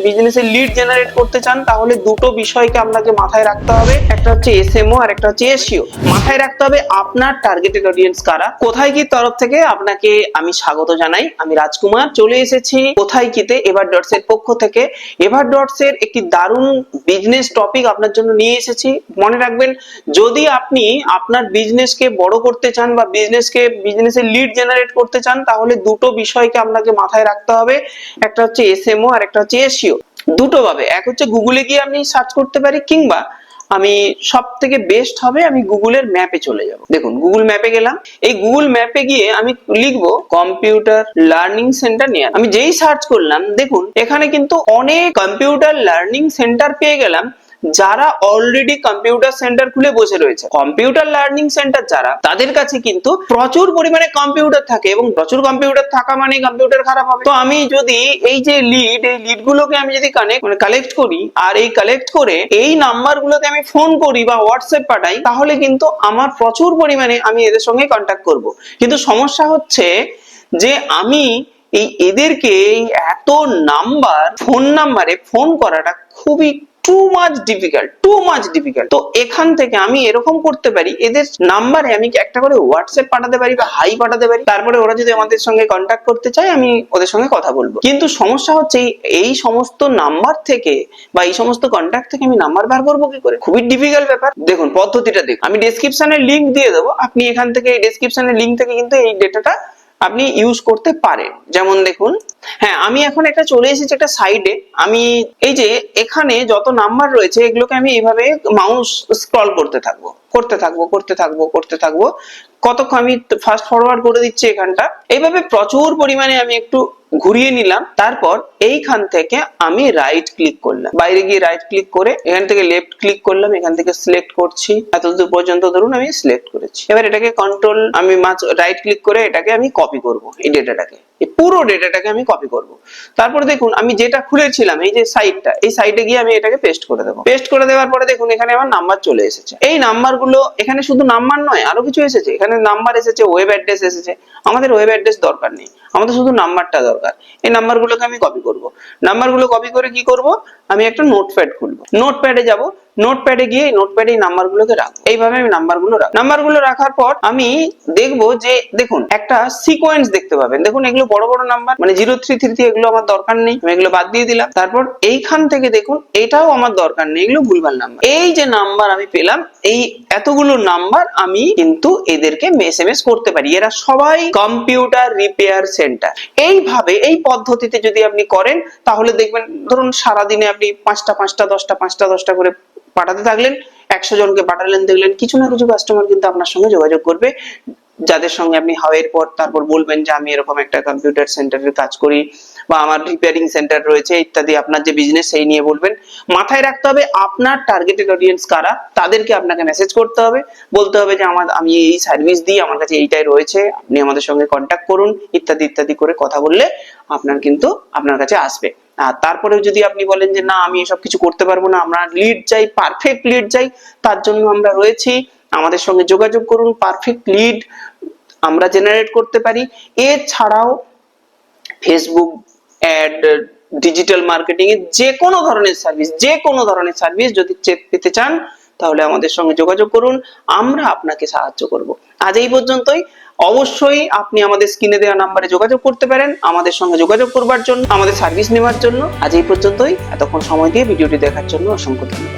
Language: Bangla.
বিজনেসে লিড জেনারেট করতে চান তাহলে দুটো বিষয়কে আপনাকে মাথায় রাখতে হবে, একটা হচ্ছে এসএমও আর একটা হচ্ছে এসইও। মাথায় রাখতে হবে আপনার টার্গেটেড অডিয়েন্স কারা। কোথায় কি তরফ থেকে আপনাকে আমি স্বাগত জানাই। আমি রাজকুমার চলে এসেছি কোথায় কিতে এভার ডটস এর পক্ষ থেকে। এভার ডটস এর একটি দারুণ বিজনেস টপিক আপনার জন্য নিয়ে এসেছি। মনে রাখবেন, যদি আপনি আপনার বিজনেসকে বড় করতে চান বা বিজনেসে লিড জেনারেট করতে চান তাহলে দুটো বিষয়কে আপনাকে মাথায় রাখতে হবে, একটা হচ্ছে এসএমও আর একটা হচ্ছে এসইও। দুটো ভাবে, এক হচ্ছে গুগলে গিয়ে আপনি সার্চ করতে পারি, কিংবা আমি সব থেকে বেস্ট হবে আমি গুগলের ম্যাপে চলে যাব। দেখুন গুগল ম্যাপে গেলাম, এই গুগল ম্যাপে গিয়ে আমি লিখবো কম্পিউটার লার্নিং সেন্টার নিয়ার। আমি যেই সার্চ করলাম দেখুন এখানে কিন্তু অনেক কম্পিউটার লার্নিং সেন্টার পেয়ে গেলাম যারা অলরেডি কম্পিউটার সেন্টার খুলে বসে রয়েছে। কম্পিউটার লার্নিং সেন্টার যারা, তাদের কাছে কিন্তু প্রচুর পরিমাণে কম্পিউটার থাকে এবং প্রচুর কম্পিউটার থাকা মানে কম্পিউটার খারাপ হবে। তো আমি যদি এই যে লিড গুলোকে আমি যদি কালেক্ট করি আর এই কালেক্ট করে এই নাম্বার গুলোকে আমি ফোন করি বা হোয়াটসঅ্যাপ পাঠাই, তাহলে কিন্তু আমার প্রচুর পরিমাণে আমি এদের সঙ্গে কন্ট্যাক্ট করব। কিন্তু সমস্যা হচ্ছে যে আমি এদেরকে এত ফোন নাম্বারে ফোন করাটা খুবই টু মাচ ডিফিকাল্ট। তো এখান থেকে আমি এরকম করতে পারি, এদের নাম্বারে আমি একটা করে হোয়াটসঅ্যাপ পাঠাতে পারি বা হাই পাঠাতে পারি, তারপরে ওরা যদি আমাদের সঙ্গে কন্ট্যাক্ট করতে চায় আমি ওদের সঙ্গে কথা বলবো। কিন্তু সমস্যা হচ্ছে এই সমস্ত নাম্বার থেকে বা এই সমস্ত কন্ট্যাক্ট থেকে আমি নাম্বার বার করবো কি করে, খুবই ডিফিকাল্ট ব্যাপার। দেখুন পদ্ধতিটা দেখুন, আমি ডেসক্রিপশনে লিংক দিয়ে দেবো, আপনি এখান থেকে ডেসক্রিপশনের লিংক থেকে কিন্তু এই ডেটাটা আপনি ইউজ করতে পারেন। যেমন দেখুন, হ্যাঁ আমি এখন একটা চলে এসেছি একটা সাইডে। আমি এই যে এখানে যত নাম্বার রয়েছে এগুলোকে আমি এইভাবে মাউস স্ক্রল করতে থাকবো কতক্ষণ আমি ফাস্ট ফরওয়ার্ড করে দিচ্ছি এখানটা। এইভাবে প্রচুর পরিমাণে আমি একটু ঘুরিয়ে নিলাম, তারপর এইখান থেকে আমি রাইট ক্লিক করলাম, বাইরে গিয়ে রাইট ক্লিক করে এখান থেকে লেফট ক্লিক করলাম, এখান থেকে সিলেক্ট করছি, এতদূর পর্যন্ত ধরুন আমি সিলেক্ট করেছি। এবার এটাকে কন্ট্রোল আমি রাইট ক্লিক করে এটাকে আমি কপি করব, এই ডেটাটাকে, এই পুরো ডেটাটাকে আমি কপি করব। তারপরে দেখুন আমি যেটা খুলেছিলাম এই যে সাইটটা, এই সাইটে গিয়ে আমি এটাকে পেস্ট করে দেবো। পেস্ট করে দেওয়ার পরে দেখুন এখানে আমার নাম্বার চলে এসেছে। এই নাম্বারগুলো এখানে শুধু নাম্বার নয় আরো কিছু এসেছে, এখানে নাম্বার এসেছে, ওয়েব অ্যাড্রেস এসেছে। আমাদের ওয়েব অ্যাড্রেস দরকার নেই, আমাদের শুধু নাম্বারটা দরকার। এই নাম্বারগুলোকে আমি কপি করব। নাম্বারগুলো কপি করে কি করব, আমি একটা নোটপ্যাড খুলবো, নোটপ্যাডে যাব, নোটপ্যাডে গিয়ে নোটপ্যাডে এই নাম্বারগুলোকে রাখবো। এইভাবে আমি নাম্বারগুলো রাখার পর আমি দেখবো যে দেখুন একটা সিকোয়েন্স দেখতে পাবেন। দেখুন এগুলো বড় বড় নাম্বার, মানে 0333 এগুলো আমার দরকার নেই, আমি এগুলো বাদ দিয়ে দিলাম। তারপর এইখান থেকে দেখুন এটাও আমার দরকার নেই, এগুলো ভুলভাল নাম্বার। এই যে নাম্বার আমি পেলাম, এই এতগুলো নাম্বার আমি কিন্তু এদেরকে এসএমএস করতে পারি। এরা সবাই কম্পিউটার রিপেয়ার সেন্টার। এইভাবে এই পদ্ধতিতে যদি আপনি করেন তাহলে দেখবেন ধরুন সারাদিনে আপনি 5টা 10টা করে পাঠাতে থাকলেন, 100 জনকে পাঠালেন, দেখলেন কিছু না কিছু কাস্টমার কিন্তু আপনার সঙ্গে যোগাযোগ করবে, যাদের সঙ্গে আপনি হাওয়ের পর তারপর বলবেন যে আমি এরকম একটা কম্পিউটার সেন্টারের কাজ করি বা আমার রিপেয়ারিং সেন্টার রয়েছে ইত্যাদি, আপনার যে বিজনেস সেই নিয়ে বলবেন। মাথায় রাখতে হবে আপনার টার্গেটেড অডিয়েন্স কারা, তাদেরকে আপনাকে মেসেজ করতে হবে, বলতে হবে যে আমি এই সার্ভিস দিই, আমার কাছে এইটাই রয়েছে, আপনি আমাদের সঙ্গে কন্ট্যাক্ট করুন ইত্যাদি করে কথা বললে আপনার কাছে আসবে। আর তারপরে যদি আপনি বলেন যে না আমি এসব কিছু করতে পারবো না, আমরা লিড চাই, পারফেক্ট লিড চাই, তার জন্য আমরা রয়েছি, আমাদের সঙ্গে যোগাযোগ করুন, পারফেক্ট লিড আমরা জেনারেট করতে পারি। এছাড়াও ফেসবুক অ্যাড, ডিজিটাল মার্কেটিং এর যে কোনো ধরনের সার্ভিস যদি পেতে চান তাহলে আমাদের সঙ্গে যোগাযোগ করুন, আমরা আপনাকে সাহায্য করব। আজ এই পর্যন্তই। অবশ্যই আপনি আমাদের স্ক্রিনে দেওয়া নাম্বারে যোগাযোগ করতে পারেন আমাদের সঙ্গে যোগাযোগ করবার জন্য, আমাদের সার্ভিস নেওয়ার জন্য। আজ এই পর্যন্তই। এতক্ষণ সময় দিয়ে ভিডিওটি দেখার জন্য অসংখ্য ধন্যবাদ।